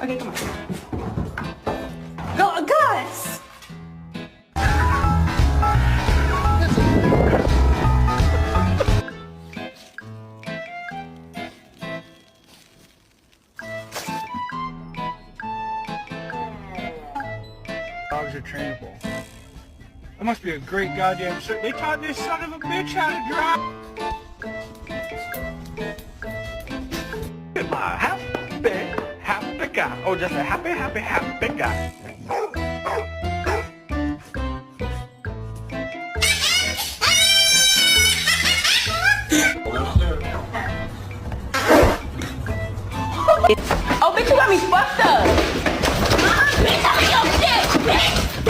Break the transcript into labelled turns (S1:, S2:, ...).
S1: Okay, come on. Go, Gus!
S2: Dogs are trainable. That must be a great goddamn shit. They taught this son of a bitch how to drive.
S3: Am I happy guy? Oh, just a happy guy.
S1: Oh, bitch, you got me fucked up. Bitch, I'm your shit, bitch.